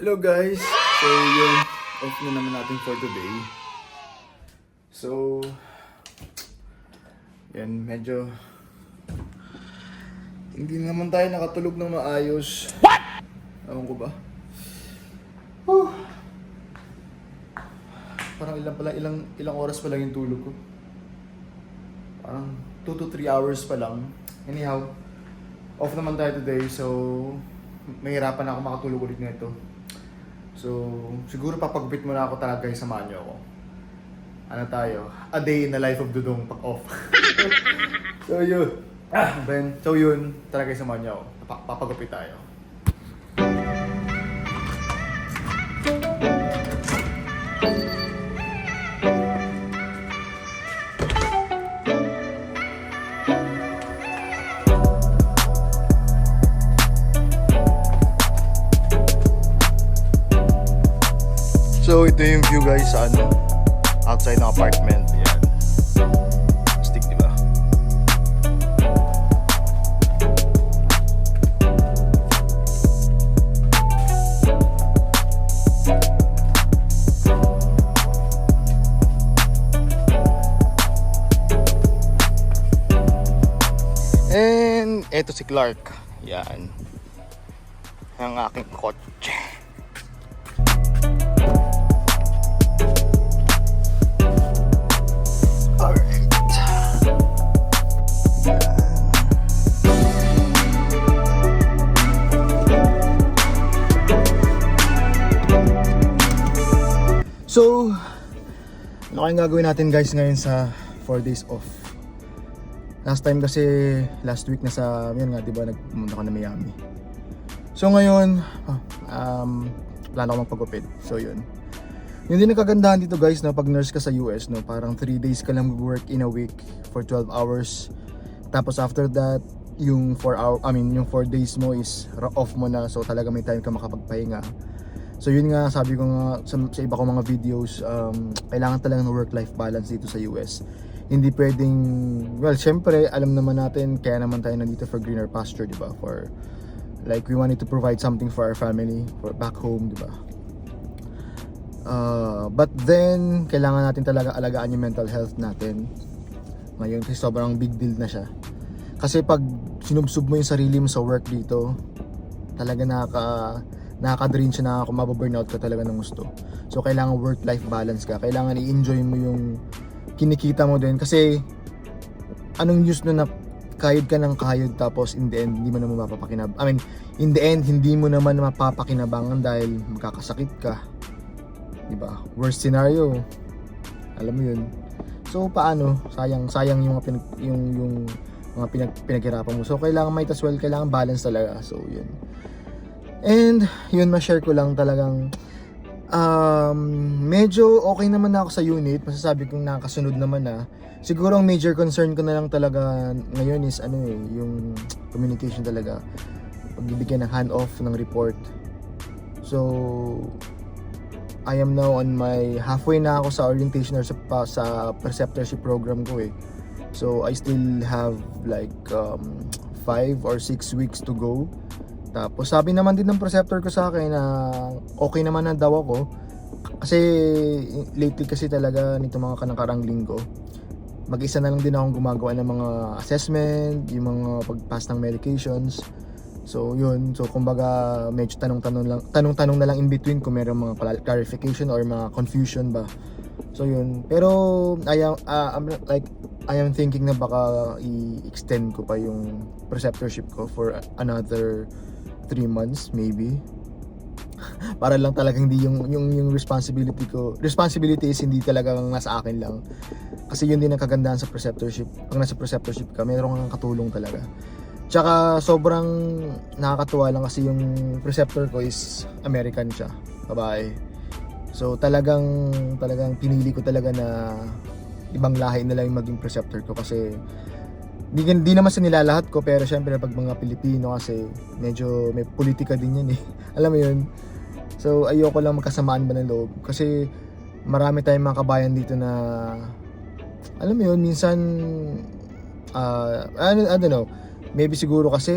Hello guys! So yun, off na naman natin for today. So, yan, medyo hindi naman tayo nakatulog ng maayos. What? Ewan ko ba? Whew. Parang ilang oras pa lang yung tulog ko. Parang 2 to 3 hours pa lang. Anyhow, off naman tayo today, so mahirapan ako makatulog ulit nito. So, siguro papagupit muna ako talaga, guys, samahan niyo ako. Ano tayo? A day in the life of Dudong pag off. So yun. So yun, talaga samahan niyo ako. Papagupit tayo. So ito yung view, guys, sa ano, outside ng apartment. Yan. Stick, diba? And eto si Clark. Yan. Ang aking kotse. So, ano kayong gagawin natin, guys, ngayon sa 4 days off? Last time kasi, last week na sa, yan nga, diba, nagpumunta ka na Miami. So ngayon, plano ko magpagupit. So yun. Yung din nakagandahan dito, guys, na pag nurse ka sa US, no, parang 3 days ka lang mag-work in a week for 12 hours. Tapos after that, yung 4 days mo is off mo na, so talaga may time ka makapagpahinga. So yun nga, sabi ko nga sa iba kong mga videos, kailangan talaga ng work-life balance dito sa US. Hindi pwedeng, well, syempre, alam naman natin, kaya naman tayo nandito for greener pasture, di ba? For, like, we wanted to provide something for our family, for back home, di ba? But then, kailangan natin talaga alagaan yung mental health natin. Ngayon, kasi sobrang big deal na siya. Kasi pag sinubsob mo yung sarili mo sa work dito, talaga nakaka-drain siya, mababurnout ka talaga ng gusto. So kailangan work-life balance ka. Kailangan i-enjoy mo yung kinikita mo din. Kasi anong use na kayod ka ng kayod tapos in the end hindi mo naman in the end hindi mo naman mapapakinabangan dahil magkakasakit ka. Diba? Worst scenario. Alam mo yun. So paano? Sayang yung mga pinaghirapan mo. So kailangan might as well, kailangan balance talaga. So yun. And yun, ma-share ko lang talagang medyo okay naman na ako sa unit. Masasabi kong nakasunod naman na. Siguro ang major concern ko na lang talaga ngayon is yung communication talaga. Pagbibigyan ng hand-off ng report. So I am now on my halfway na ako sa orientation or sa preceptorship program ko eh. So I still have like 5 or 6 weeks to go. Tapos sabi naman din ng preceptor ko sa akin na okay naman na daw ako. Kasi lately kasi talaga nito mga nakarang linggo, mag-isa na lang din akong gumagawa ng mga assessment, yung mga pag-pass ng medications. So yun, so kumbaga medyo tanong-tanong na lang in between kung meron mga clarification or mga confusion ba. So yun, pero I am thinking na baka i-extend ko pa yung preceptorship ko for another 3 months maybe. Para lang talagang hindi yung responsibility is hindi talaga nasa akin lang. Kasi yun din ang kagandahan sa preceptorship. Pag nasa preceptorship ka, meron kang katulong talaga. Tsaka sobrang nakakatuwa lang kasi yung preceptor ko is American siya, babae. So talagang pinili ko talaga na ibang lahi na lang yung maging preceptor ko kasi Di naman sa nilalahat ko, pero syempre pag mga Pilipino kasi medyo may politika din yan eh. Alam mo yun? So ayoko lang magkasamaan ba ng loob kasi marami tayong mga kabayan dito na alam mo yun, minsan I don't know, maybe siguro kasi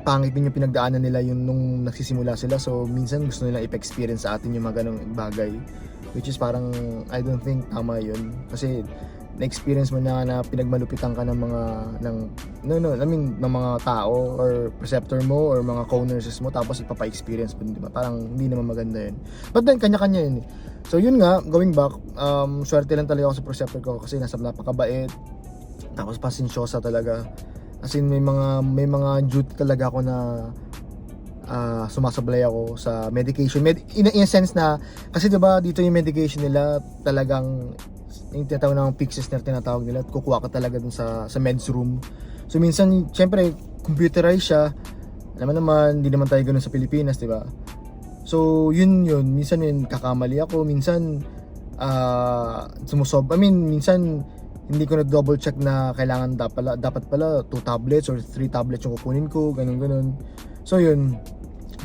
pangit din yung pinagdaanan nila yung nung nagsisimula sila. So minsan gusto nilang ipa-experience sa atin yung mga ganong bagay, which is parang I don't think tama yun, kasi na-experience mo na pinagmalupitan ka ng mga ng mga tao or preceptor mo or mga co-nurses mo, tapos ipapa-experience mo, di ba? Parang hindi naman maganda yun. But then kanya-kanya yun. So yun nga, going back, swerte lang talaga ako sa preceptor ko kasi nasa napakabait, tapos pasensyosa talaga. As in, may mga duty talaga ako na sumasablay ako sa medication. In a sense na, kasi diba dito yung medication nila talagang yung tinatawag ng fixes na tinatawag nila, kukuha ka talaga dun sa meds room. So minsan, syempre, computerized siya. Alam mo naman, hindi naman tayo ganun sa Pilipinas, diba? So yun, minsan kakamali ako, minsan minsan hindi ko na-double check na kailangan dapat pala 2 tablets or 3 tablets yung kukunin ko, ganun. So yun.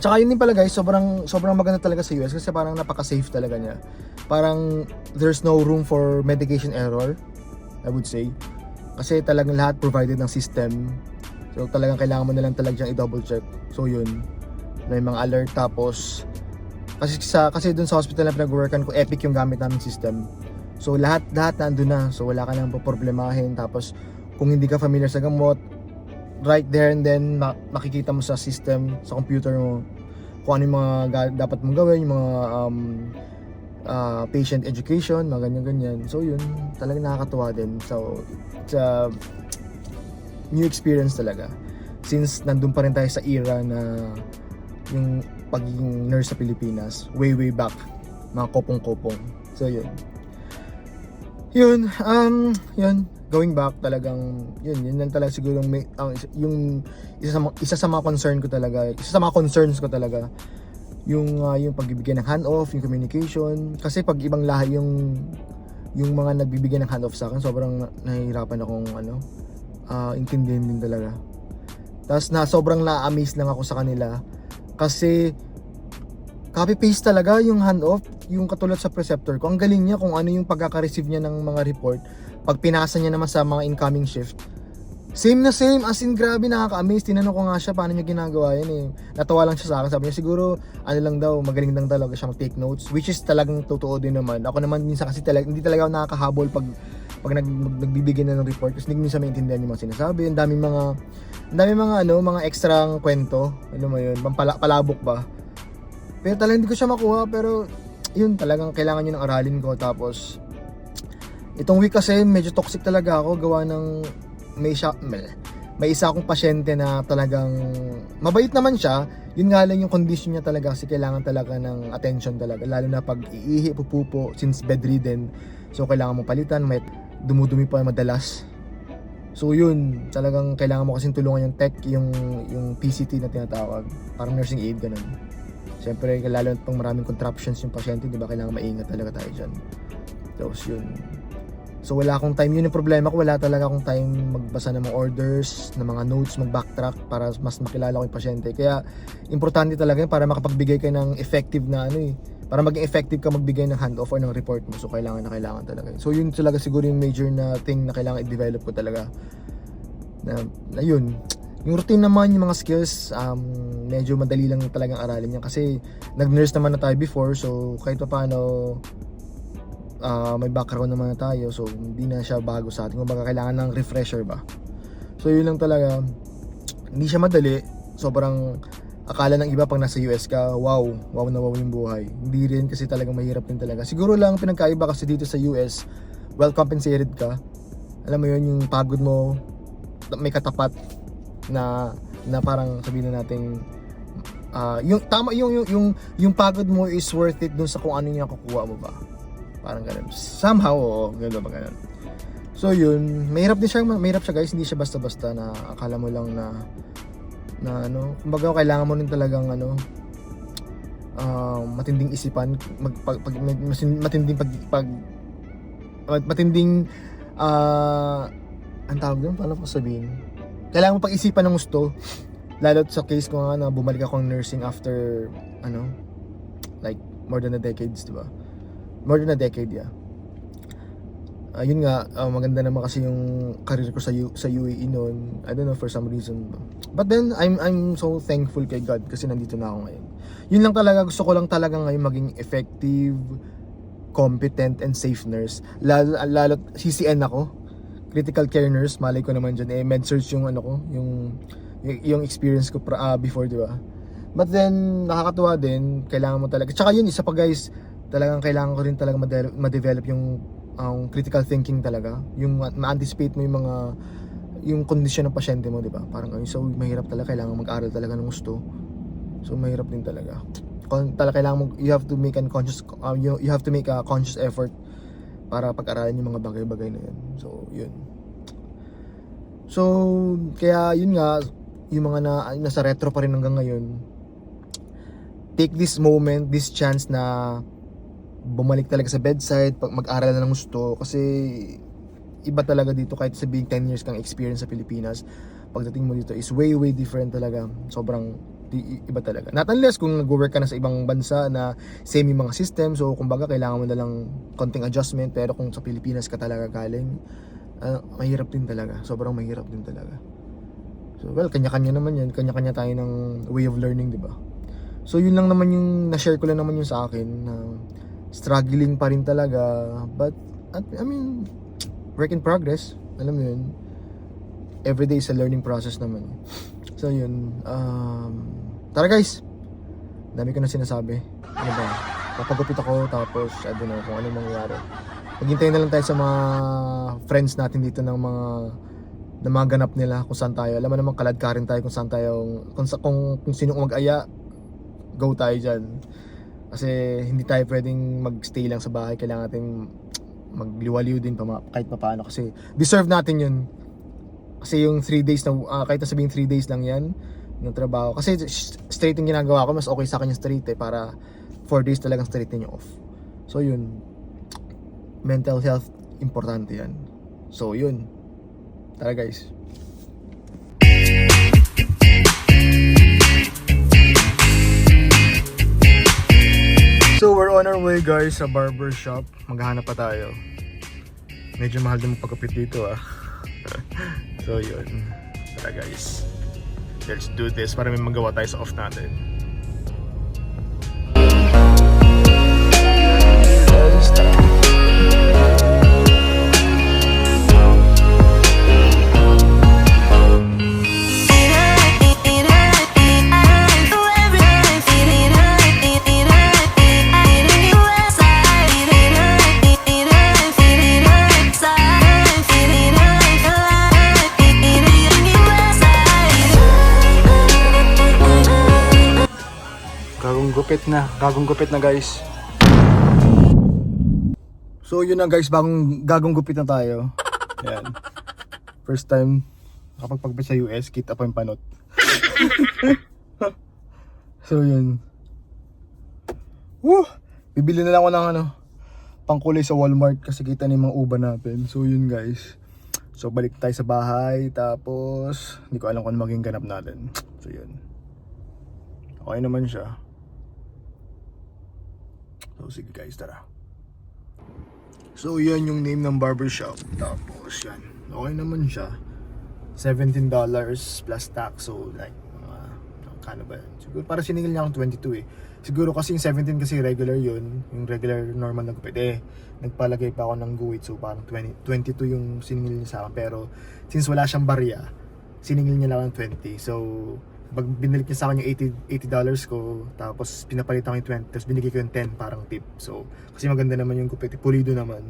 Tsaka yun din pala guys, sobrang maganda talaga sa US kasi parang napaka-safe talaga niya. Parang there's no room for medication error, I would say. Kasi talagang lahat provided ng system. So talagang kailangan mo na lang talaga siyang i-double check. So yun. May mga alert, tapos kasi dun sa hospital na pinag-workan ko, Epic yung gamit namin system. So lahat nandun na. So wala ka nang poproblemahin. Tapos kung hindi ka familiar sa gamot, right there and then makikita mo sa system, sa computer mo kung ano yung mga dapat mong gawin, yung mga patient education, mga ganyan. So yun, talagang nakakatuwa din. So it's a new experience talaga. Since nandun pa rin tayo sa era na yung pagiging nurse sa Pilipinas, way back, mga kopong-kopong. So yun, going back, talagang yun lang talaga siguro yung isa sa mga concerns ko talaga yung pagbibigay ng handoff, yung communication. Kasi pag ibang lahi yung mga nagbibigay ng handoff sa akin, sobrang nahihirapan akong intindihin din talaga. Tapos sobrang na-amaze lang ako sa kanila kasi copy paste talaga yung handoff, yung katulad sa preceptor ko. Ang galing niya kung ano yung pagkaka-receive niya ng mga report. Pag pinasa niya naman sa mga incoming shift, same na same, as in grabe, nakaka-amaze. Tinanong ko nga siya paano niya ginagawa yan eh. Natawa lang siya sa akin, sabi niya siguro lang daw, magaling lang talaga siya mag-take notes, which is talagang totoo din naman. Ako naman minsan kasi hindi talaga ako nakakahabol pag nagbibigay na ng report kasi hindi minsan maintindihan yung mga sinasabi. Ang daming mga extrang kwento, alam mo yun, palabok ba. Pero talagang hindi ko siya makuha, pero yun, talagang kailangan nyo ng aralin ko. Tapos itong week kasi medyo toxic talaga ako, gawa ng may isa akong pasyente na talagang mabait naman siya. Yun nga lang yung condition niya talaga, kasi kailangan talaga ng attention talaga, lalo na pag iihi, pupupo, since bedridden. So kailangan mo palitan, may dumudumi pa madalas. So yun, talagang kailangan mo kasing tulungan yung tech, yung PCT na tinatawag, parang nursing aid, ganun. Siyempre, lalo na pang maraming contraptions yung pasyente, di ba, kailangan maingat talaga tayo dyan. Tapos yun. So wala akong time, yun yung problema ko, wala talaga akong time magbasa ng mga orders, ng mga notes, mag-backtrack para mas makilala ko yung pasyente. Kaya importante talaga yun para makapagbigay kayo ng effective na para maging effective ka magbigay ng handoff or ng report mo. So kailangan talaga. So yun talaga siguro yung major na thing na kailangan i-develop ko talaga. Na yun. Yung routine naman, yung mga skills, medyo madali lang talagang aralin yan kasi nag-nurse naman na tayo before, so kahit pa paano may background naman na tayo, so hindi na siya bago sa atin. Kung baka kailangan ng refresher ba. So yun lang talaga, hindi siya madali. Sobrang akala ng iba pag nasa US ka, wow na wow yung buhay. Hindi rin, kasi talagang mahirap din talaga. Siguro lang pinagkaiba kasi dito sa US, well compensated ka. Alam mo yun, yung pagod mo may katapat na parang sabihin na natin yung pagod mo is worth it dun sa kung ano yung kukuha mo ba. Parang ganun. Somehow, gano'n ba ganun. So yun, mahirap siya guys, hindi siya basta-basta na akala mo lang na kumbaga kailangan mo rin talagang matinding isipan, matinding ang tawag doon, paano ko sabihin? Kailangan mo pag-isipan ng gusto, lalo sa case ko nga na bumalik ako ng nursing after like more than a decade, yeah. Yun nga, maganda naman kasi yung career ko sa UAE noon. I don't know, for some reason. But then, I'm so thankful kay God kasi nandito na ako ngayon. Yun lang talaga, gusto ko lang talaga ngayon maging effective, competent, and safe nurse. Lalo CCN ako, critical care nurse, malay ko naman dyan. Med-surg yung ano ko, yung experience ko before, di ba? But then, nakakatuwa din, kailangan mo talaga. Tsaka yun, isa pa guys, talagang kailangan ko rin talaga ma-develop yung critical thinking talaga, yung ma-anticipate mo yung kondisyon ng pasyente mo, di ba? Parang so mahirap talaga, kailangan mag-aral talaga ng gusto. So mahirap din talaga. Kailangan mo, you have to make a conscious effort para pag-aralan yung mga bagay-bagay na yun. So yun. So kaya yun nga, yung mga nasa retro pa rin hanggang ngayon, take this moment, this chance na bumalik talaga sa bedside, mag-aral na ng gusto, kasi iba talaga dito. Kahit sabihin 10 years kang experience sa Pilipinas, pagdating mo dito is way different talaga. Sobrang iba talaga. Not unless kung nag-work ka na sa ibang bansa na same yung mga system, so kumbaga kailangan mo na lang konting adjustment. Pero kung sa Pilipinas ka talaga galing, mahirap din talaga. Sobrang mahirap din talaga. So well, kanya-kanya naman yan. Kanya-kanya tayo ng way of learning, di ba? So yun lang naman yung na-share ko lang naman yung sa akin na struggling pa rin talaga, but I mean, work in progress. Alam mo yun, everyday is a learning process naman. So yun, tara guys, dami ko na sinasabi. Ano ba, papagupit ako, tapos I don't know kung ano mangyayari. Maghintay na lang tayo sa mga friends natin dito ng mga ganap nila, kung saan tayo. Alam mo naman, kalad ka rin tayo kung saan tayo, kung sino mag-aya, go tayo dyan. Kasi hindi tayo pwedeng magstay lang sa bahay. Kailangan natin magliwaliw din kahit pa paano. Kasi deserve natin yun. Kasi yung 3 days na, kahit na sabihin 3 days lang yan ng trabaho. Kasi straight yung ginagawa ko. Mas okay sa akin yung straight para 4 days talagang straight niyo off. So yun, mental health, importante yan. So yun, tara guys. So we're on our way guys sa barber shop. Maghahanap pa tayo. Medyo mahal din magpagupit dito So yun. Tara guys, let's do this para may magawa tayo sa off natin. Gagong gupit na guys. So yun na guys, gagong gupit na tayo. Yan. First time nakapagpagupit sa US, kita pa yung panot. So yun. Bibili na lang ako ng pangkulay sa Walmart kasi kita na yung mga uban natin. So yun guys. So balik tayo sa bahay, tapos hindi ko alam kung ano maging ganap natin. So yun. Okay naman siya. So sige guys, tara. So yan yung name ng barbershop. Tapos yan, okay naman siya. $17 plus tax. So like kano ba yan? Siguro para siningil niya akong 22 Siguro kasi yung 17 kasi regular yun, yung regular normal na gupit. Nagpalagay pa ako ng guhit, so parang 22 yung siningil niya sa akin. Pero since wala siyang barya, siningil niya lang ng 20. So pag binalik niya sa akin yung $80 ko, tapos pinapalitan ko yung 20, tapos binigay ko yung 10 parang tip. So kasi maganda naman yung gupit, pulido naman.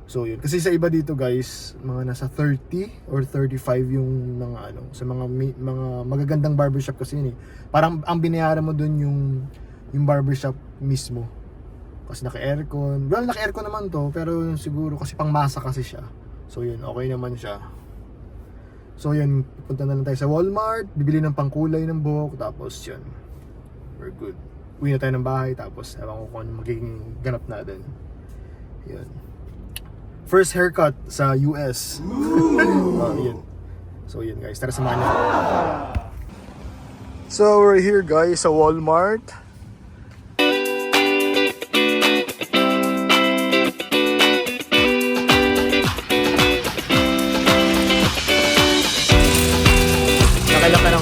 So yun, kasi sa iba dito guys, mga nasa 30 or 35 yung mga sa mga magagandang barbershop kasi yun Parang ang binayaran mo dun yung barbershop mismo. Kasi naka-aircon. Well, naka-aircon naman to, pero siguro kasi pang masa kasi siya. So yun, okay naman siya. So yun, punta na lang tayo sa Walmart, bibili ng pangkulay ng buhok, tapos yun, we're good. Uwi na tayo ng bahay, tapos ewan ko kung ano magiging ganap natin. Yun. First haircut sa US. Yun. So yun guys, tara samahan niyo. So we're here guys sa Walmart.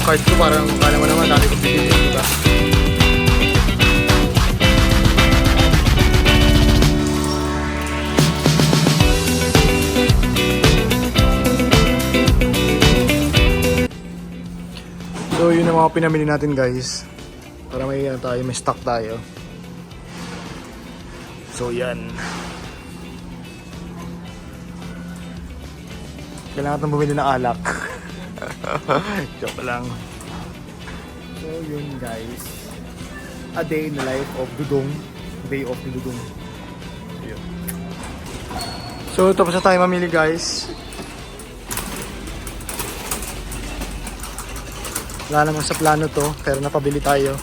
ng card ko. Parang kala mo naman, dami kong bibili, diba? So yun ang mga pinamili natin guys. Para may tayo, may stock tayo. So yan. Kailangan natin bumili ng alak. Joke lang. So yun guys. A day in the life of Dudong. Day off ni Dudong. Yun. So tapos na tayo mamili guys. Wala naman sa plano to, pero napabili tayo.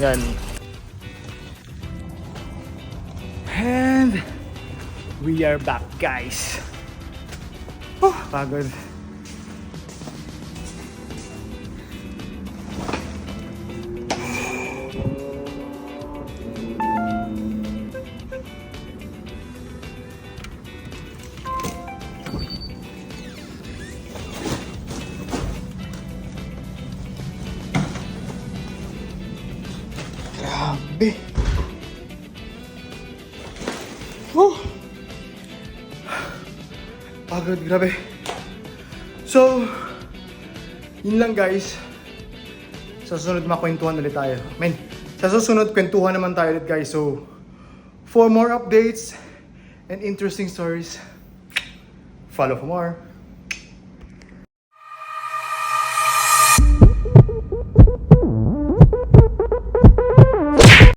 Yan. And we are back guys. Pagod. Grabe. Pagod, grabe. So, yun lang guys. Sa susunod makwentuhan ulit tayo. Sa susunod kwentuhan naman tayo ulit guys. So, for more updates and interesting stories, follow for more.